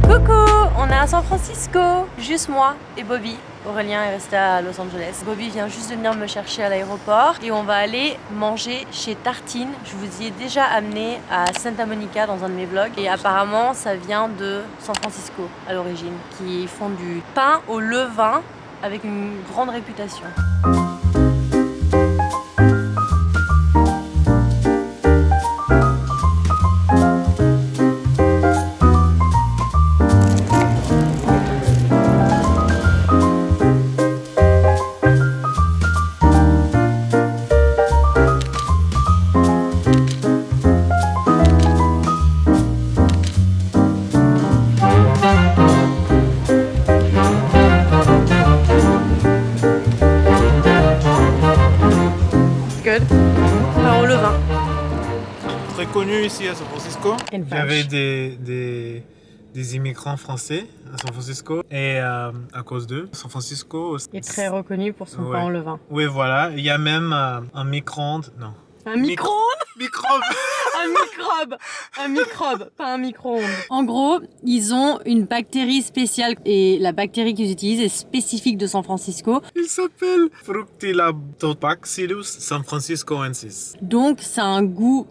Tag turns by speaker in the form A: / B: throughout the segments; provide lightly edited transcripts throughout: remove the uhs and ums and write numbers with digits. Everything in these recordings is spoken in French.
A: Coucou, on est à San Francisco, juste moi et Bobby. Aurélien est resté à Los Angeles. Bobby vient juste de venir me chercher à l'aéroport et on va aller manger chez Tartine. Je vous y ai déjà amené à Santa Monica dans un de mes vlogs et apparemment ça vient de San Francisco à l'origine, qui font du pain au levain avec une grande réputation. Pain au levain.
B: Très connu ici à San Francisco.
A: In
B: Il y avait des immigrants français à San Francisco et à cause d'eux, San Francisco
A: Il est très reconnu pour son pain au levain.
B: Oui, voilà. Il y a même un micro-ondes. Non.
A: Un micro-ondes
B: Microbe.
A: Un microbe, pas un micro-ondes. En gros, ils ont une bactérie spéciale et la bactérie qu'ils utilisent est spécifique de San Francisco.
B: Il s'appelle Fructibacillus San Franciscoensis.
A: Donc, ça a un goût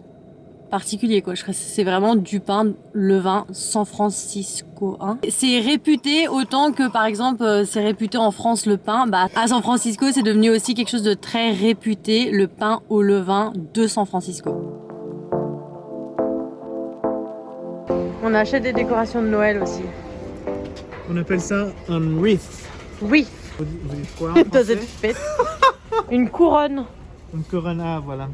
A: particulier, quoi. C'est vraiment du pain levain San Francisco. Hein. C'est réputé autant que, par exemple, c'est réputé en France le pain. Bah, à San Francisco, c'est devenu aussi quelque chose de très réputé, le pain au levain de San Francisco. On achète des décorations de Noël aussi.
B: On appelle ça un wreath.
A: Oui.
B: Vous dites quoi?
A: Does it fit? Une couronne.
B: Une couronne, voilà.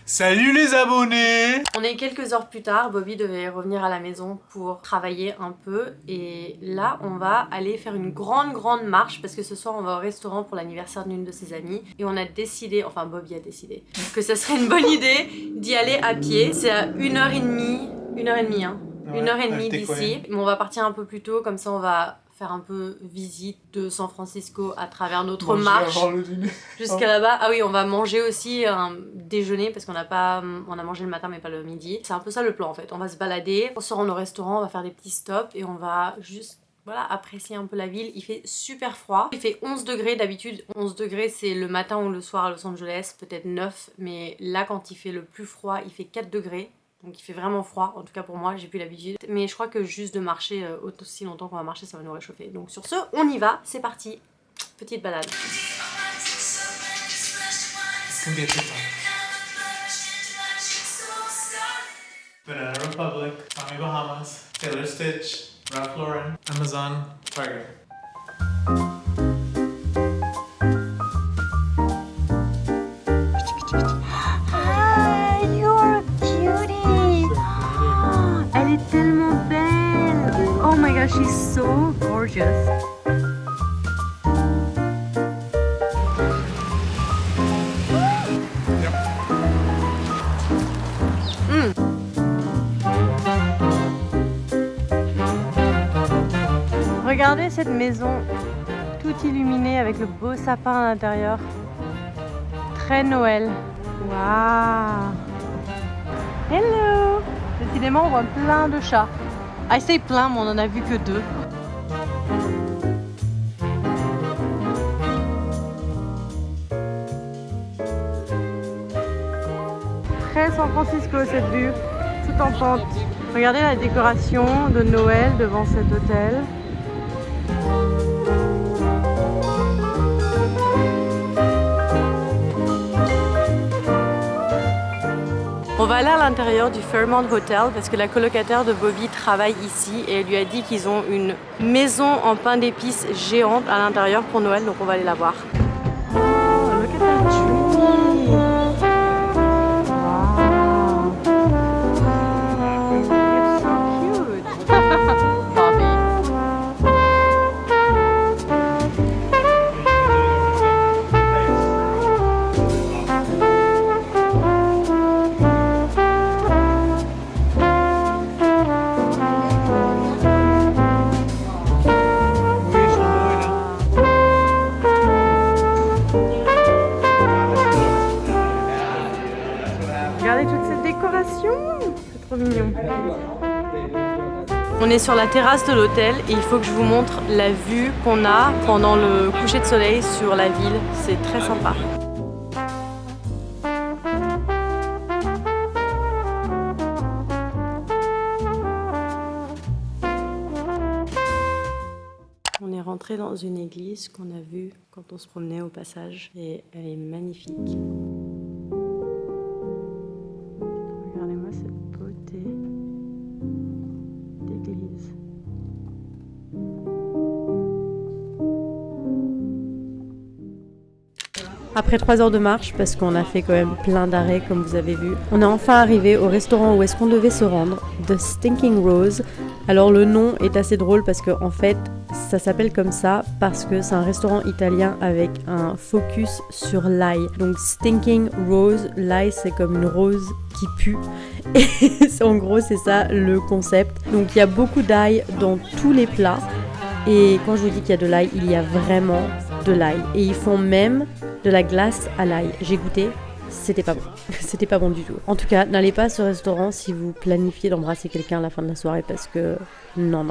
B: Salut les abonnés!
A: On est quelques heures plus tard, Bobby devait revenir à la maison pour travailler un peu et là on va aller faire une grande marche parce que ce soir on va au restaurant pour l'anniversaire d'une de ses amies et on a décidé, enfin Bobby a décidé, que ça serait une bonne idée d'y aller à pied. C'est à 1h30, 1h30 hein,
B: ouais,
A: 1h30 d'ici. Mais on va partir un peu plus tôt, comme ça on va faire un peu visite de San Francisco à travers notre marche jusqu'à là-bas. Ah oui, on va manger aussi un déjeuner parce qu'on on a mangé le matin mais pas le midi. C'est un peu ça le plan en fait. On va se balader, on se rend au restaurant, on va faire des petits stops et on va juste apprécier un peu la ville. Il fait super froid. Il fait 11 degrés d'habitude. 11 degrés c'est le matin ou le soir à Los Angeles, peut-être 9. Mais là quand il fait le plus froid, il fait 4 degrés. Donc il fait vraiment froid, en tout cas pour moi, j'ai plus l'habitude. Mais je crois que juste de marcher aussi longtemps qu'on va marcher, ça va nous réchauffer. Donc sur ce, on y va, c'est parti. Petite balade.
B: Banana Republic, Tommy Bahamas, Taylor Stitch, Ralph Lauren, Amazon, Target.
A: She's so gorgeous. Regardez cette maison toute illuminée avec le beau sapin à l'intérieur. Très Noël. Waouh. Hello. Décidément on voit plein de chats. I say plein, mais on en a vu que 2. Très San Francisco cette vue, tout en pente. Regardez la décoration de Noël devant cet hôtel. On va aller à l'intérieur du Fairmont Hotel parce que la colocataire de Bobby travaille ici et elle lui a dit qu'ils ont une maison en pain d'épices géante à l'intérieur pour Noël, donc on va aller la voir. Oh, look at that tree! Wow! It's so cute! Bobby. On est sur la terrasse de l'hôtel et il faut que je vous montre la vue qu'on a pendant le coucher de soleil sur la ville. C'est très sympa. On est rentré dans une église qu'on a vue quand on se promenait au passage et elle est magnifique. Regardez-moi cette beauté d'église. Après 3 heures de marche, parce qu'on a fait quand même plein d'arrêts comme vous avez vu, on est enfin arrivé au restaurant où est-ce qu'on devait se rendre, The Stinking Rose. Alors le nom est assez drôle parce que en fait ça s'appelle comme ça parce que c'est un restaurant italien avec un focus sur l'ail. Donc Stinking Rose, l'ail c'est comme une rose qui pue. Et en gros c'est ça le concept. Donc il y a beaucoup d'ail dans tous les plats. Et quand je vous dis qu'il y a de l'ail, il y a vraiment de l'ail. Et ils font même de la glace à l'ail. J'ai goûté, c'était pas bon. C'était pas bon du tout. En tout cas, n'allez pas à ce restaurant si vous planifiez d'embrasser quelqu'un à la fin de la soirée parce que non.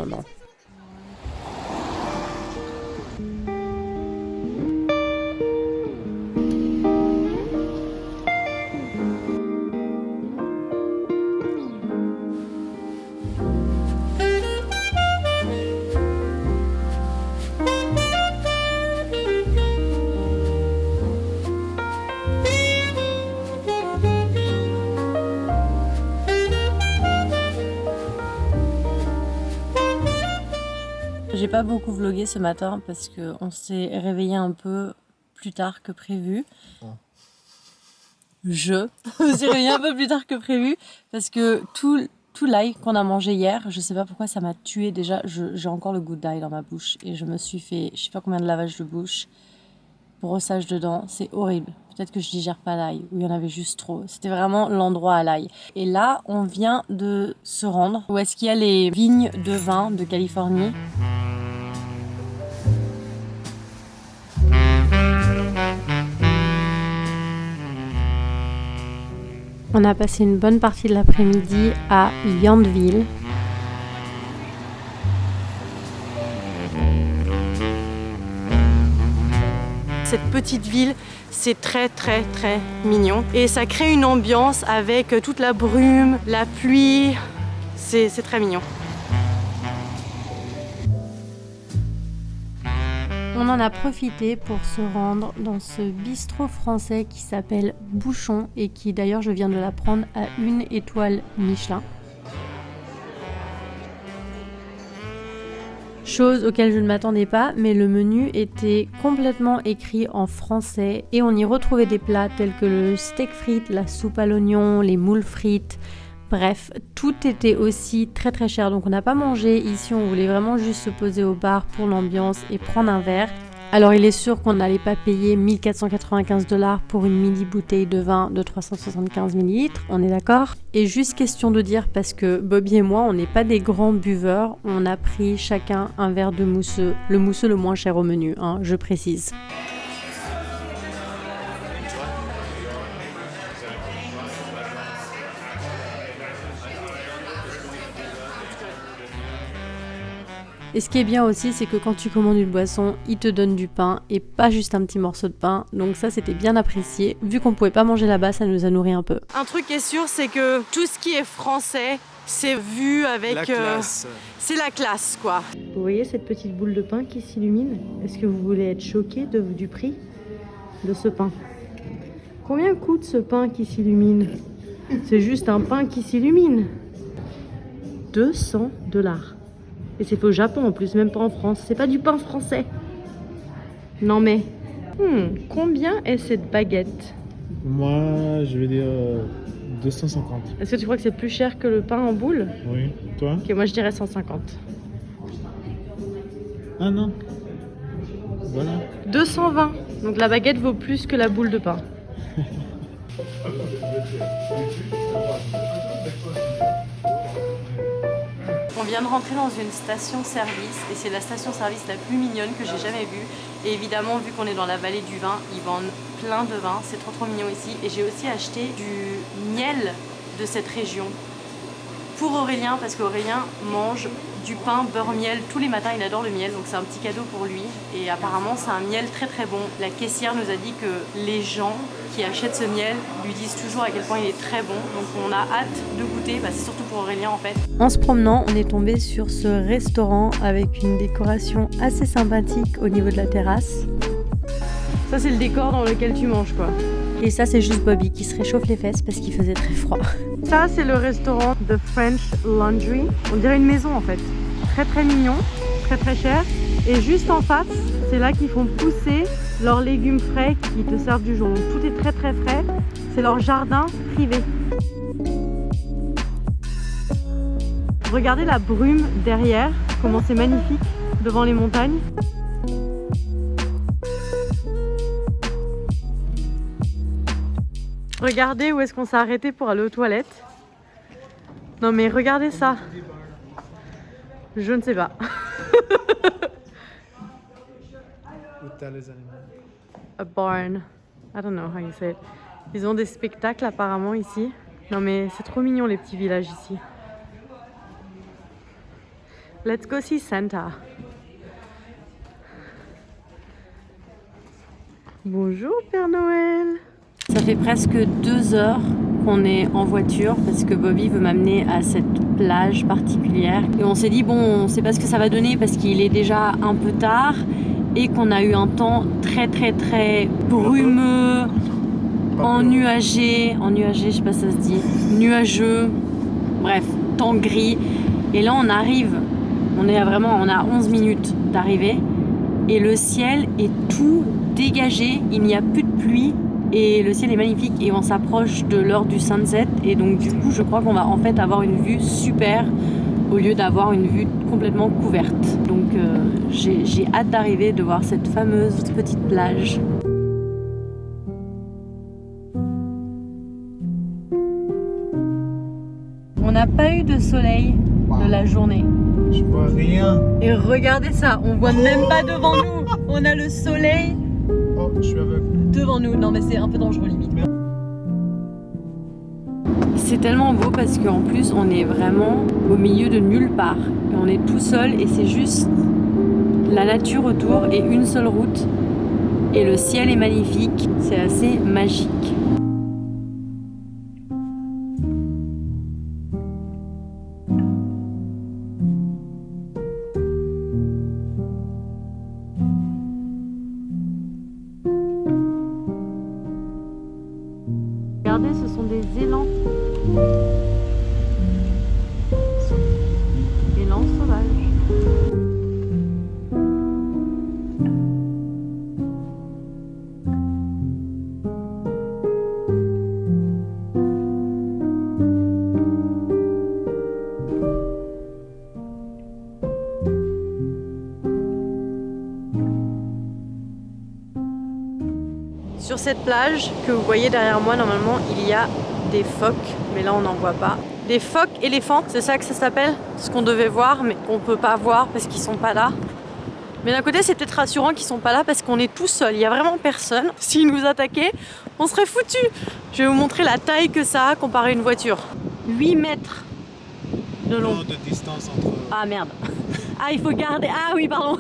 A: J'ai pas beaucoup vlogué ce matin parce qu'on s'est réveillé un peu plus tard que prévu. On s'est réveillé un peu plus tard que prévu parce que tout l'ail qu'on a mangé hier, je sais pas pourquoi ça m'a tué déjà. J'ai encore le goût d'ail dans ma bouche et je me suis fait je sais pas combien de lavages de bouche, brossage de dents, c'est horrible. Peut-être que je digère pas l'ail ou il y en avait juste trop. C'était vraiment l'endroit à l'ail. Et là, on vient de se rendre où est-ce qu'il y a les vignes de vin de Californie. On a passé une bonne partie de l'après-midi à Yountville. Cette petite ville, c'est très mignon. Et ça crée une ambiance avec toute la brume, la pluie. C'est très mignon. On en a profité pour se rendre dans ce bistrot français qui s'appelle Bouchon et qui d'ailleurs je viens de l'apprendre à 1 étoile Michelin. Chose auquel je ne m'attendais pas, mais le menu était complètement écrit en français et on y retrouvait des plats tels que le steak frites, la soupe à l'oignon, les moules frites. Bref, tout était aussi très cher, donc on n'a pas mangé ici, on voulait vraiment juste se poser au bar pour l'ambiance et prendre un verre. Alors il est sûr qu'on n'allait pas payer 1 495 $ pour une mini bouteille de vin de 375 ml, on est d'accord? Et juste question de dire, parce que Bobby et moi, on n'est pas des grands buveurs, on a pris chacun un verre de mousseux, le mousseux le moins cher au menu, hein, je précise. Et ce qui est bien aussi, c'est que quand tu commandes une boisson, ils te donnent du pain et pas juste un petit morceau de pain. Donc ça, c'était bien apprécié. Vu qu'on pouvait pas manger là-bas, ça nous a nourri un peu. Un truc qui est sûr, c'est que tout ce qui est français, c'est vu avec... La classe. C'est la classe, quoi. Vous voyez cette petite boule de pain qui s'illumine? Est-ce que vous voulez être choqué du prix de ce pain? Combien coûte ce pain qui s'illumine? C'est juste un pain qui s'illumine. 200 $. Et c'est fait au Japon en plus, même pas en France. C'est pas du pain français. Non mais... combien est cette baguette?
B: Moi, je vais dire 250.
A: Est-ce que tu crois que c'est plus cher que le pain en boule?
B: Oui. Toi?
A: Ok, moi je dirais 150.
B: Ah non. Voilà.
A: 220. Donc la baguette vaut plus que la boule de pain. On vient de rentrer dans une station-service et c'est la station-service la plus mignonne que j'ai jamais vue. Et évidemment, vu qu'on est dans la vallée du vin, ils vendent plein de vins. C'est trop mignon ici. Et j'ai aussi acheté du miel de cette région. pour Aurélien parce qu'Aurélien mange du pain beurre miel tous les matins, il adore le miel donc c'est un petit cadeau pour lui et apparemment c'est un miel très très bon. La caissière nous a dit que les gens qui achètent ce miel lui disent toujours à quel point il est très bon donc on a hâte de goûter, c'est surtout pour Aurélien en fait. En se promenant on est tombé sur ce restaurant avec une décoration assez sympathique au niveau de la terrasse. Ça c'est le décor dans lequel tu manges quoi. Et ça c'est juste Bobby qui se réchauffe les fesses parce qu'il faisait très froid. Ça c'est le restaurant The French Laundry. On dirait une maison en fait. Très très mignon, très très cher. Et juste en face, c'est là qu'ils font pousser leurs légumes frais qui te servent du jour. Donc tout est très très frais. C'est leur jardin privé. Regardez la brume derrière, comment c'est magnifique devant les montagnes. Regardez où est-ce qu'on s'est arrêté pour aller aux toilettes. Non mais regardez ça. Je ne sais pas.
B: Où t'as les animaux?
A: A barn. I don't know how you say it. Ils ont des spectacles apparemment ici. Non mais c'est trop mignon les petits villages ici. Let's go see Santa. Bonjour Père Noël. Ça fait presque 2 heures qu'on est en voiture parce que Bobby veut m'amener à cette plage particulière. Et on s'est dit bon, on sait pas ce que ça va donner parce qu'il est déjà un peu tard et qu'on a eu un temps très très très brumeux, ennuagé, je sais pas si ça se dit, nuageux, bref, temps gris. Et là on arrive, on a 11 minutes d'arrivée et le ciel est tout dégagé, il n'y a plus de pluie. Et le ciel est magnifique et on s'approche de l'heure du sunset et donc du coup je crois qu'on va en fait avoir une vue super au lieu d'avoir une vue complètement couverte. Donc j'ai hâte d'arriver, de voir cette fameuse petite plage. On n'a pas eu de soleil de la journée.
B: Je vois rien.
A: Et regardez ça, on voit même pas devant nous. On a le soleil.
B: Oh, je suis aveugle.
A: Devant nous, non mais c'est un peu dangereux limite. C'est tellement beau parce qu'en plus on est vraiment au milieu de nulle part. Et on est tout seul et c'est juste la nature autour et une seule route. Et le ciel est magnifique, c'est assez magique. Regardez, ce sont des élans. Élans sauvages. Sur cette plage que vous voyez derrière moi, normalement, il y a des phoques, mais là on n'en voit pas. Des phoques éléphants, c'est ça que ça s'appelle? Ce qu'on devait voir, mais qu'on peut pas voir parce qu'ils sont pas là. Mais d'un côté, c'est peut-être rassurant qu'ils sont pas là parce qu'on est tout seul. Il y a vraiment personne. S'ils nous attaquaient, on serait foutus. Je vais vous montrer la taille que ça a comparé à une voiture. 8 mètres de long.
B: De distance entre...
A: Ah merde. Ah, il faut garder... Ah oui, pardon.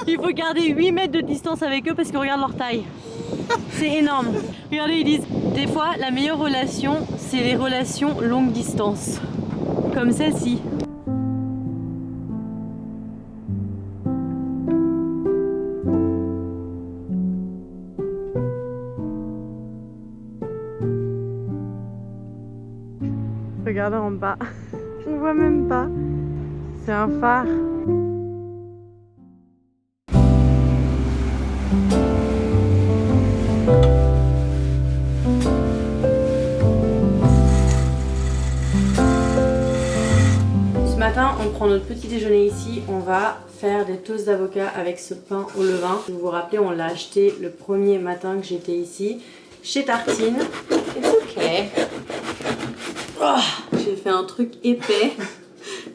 A: Il faut garder 8 mètres de distance avec eux parce qu'on regarde leur taille. C'est énorme. Regardez, ils disent, des fois, la meilleure relation, c'est les relations longue distance. Comme celle-ci. Regardez en bas. On voit même pas. C'est un phare. Ce matin, on prend notre petit déjeuner ici. On va faire des toasts d'avocat avec ce pain au levain. Vous vous rappelez, on l'a acheté le premier matin que j'étais ici chez Tartine. It's okay. Oh, j'ai fait un truc épais.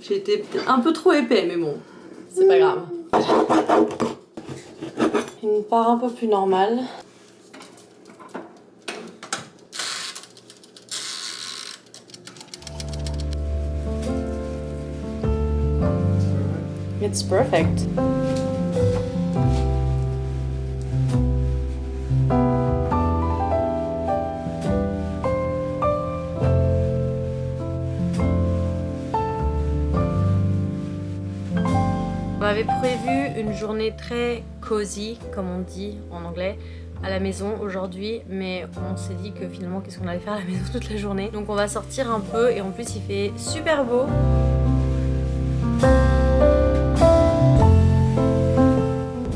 A: J'étais un peu trop épais, mais bon, c'est pas grave. Une part un peu plus normale. It's perfect. On avait prévu une journée très cosy, comme on dit en anglais, à la maison aujourd'hui, mais on s'est dit que finalement, qu'est-ce qu'on allait faire à la maison toute la journée. Donc on va sortir un peu et en plus il fait super beau.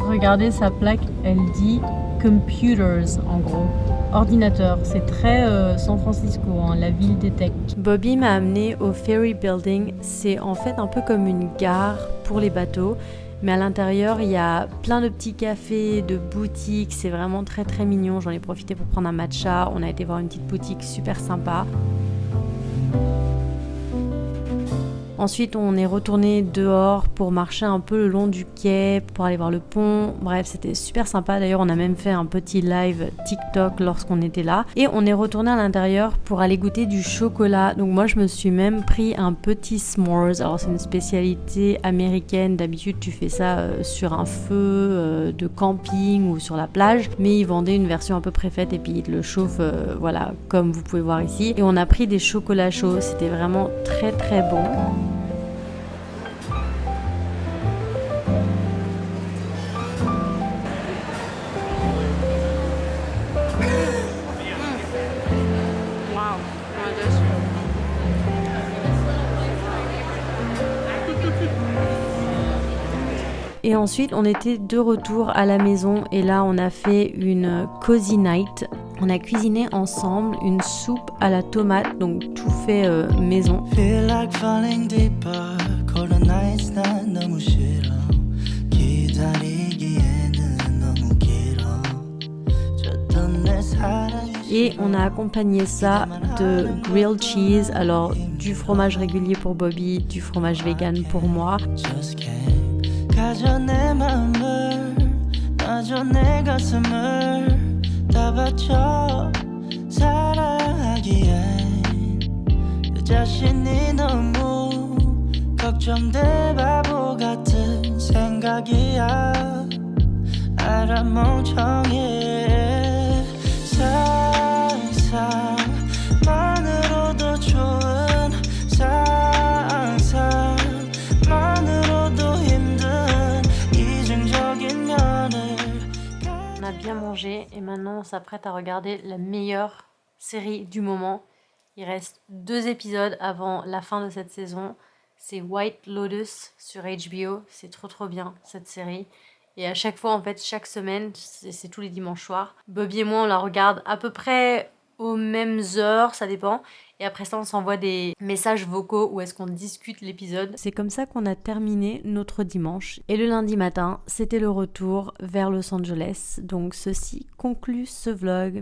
A: Regardez sa plaque, elle dit computers en gros. Ordinateur, c'est très San Francisco, hein, la ville des techs. Bobby m'a amené au Ferry Building. C'est en fait un peu comme une gare pour les bateaux, mais à l'intérieur il y a plein de petits cafés, de boutiques. C'est vraiment très très mignon. J'en ai profité pour prendre un matcha. On a été voir une petite boutique super sympa. Ensuite, on est retourné dehors pour marcher un peu le long du quai, pour aller voir le pont. Bref, c'était super sympa. D'ailleurs, on a même fait un petit live TikTok lorsqu'on était là. Et on est retourné à l'intérieur pour aller goûter du chocolat. Donc moi, je me suis même pris un petit s'mores. Alors, c'est une spécialité américaine. D'habitude, tu fais ça sur un feu de camping ou sur la plage. Mais ils vendaient une version un peu préfaite et puis ils le chauffent, voilà, comme vous pouvez voir ici. Et on a pris des chocolats chauds. C'était vraiment très très bon. Et ensuite, on était de retour à la maison et là, on a fait une cozy night. On a cuisiné ensemble une soupe à la tomate, donc tout fait maison. Et on a accompagné ça de grilled cheese, alors du fromage régulier pour Bobby, du fromage vegan pour moi. On a bien mangé et maintenant on s'apprête à regarder la meilleure série du moment. Il reste 2 épisodes avant la fin de cette saison. C'est White Lotus sur HBO. C'est trop bien cette série. Et à chaque fois, en fait, chaque semaine, c'est tous les dimanches soirs. Bobby et moi, on la regarde à peu près aux mêmes heures, ça dépend. Et après ça, on s'envoie des messages vocaux où est-ce qu'on discute l'épisode. C'est comme ça qu'on a terminé notre dimanche. Et le lundi matin, c'était le retour vers Los Angeles. Donc ceci conclut ce vlog.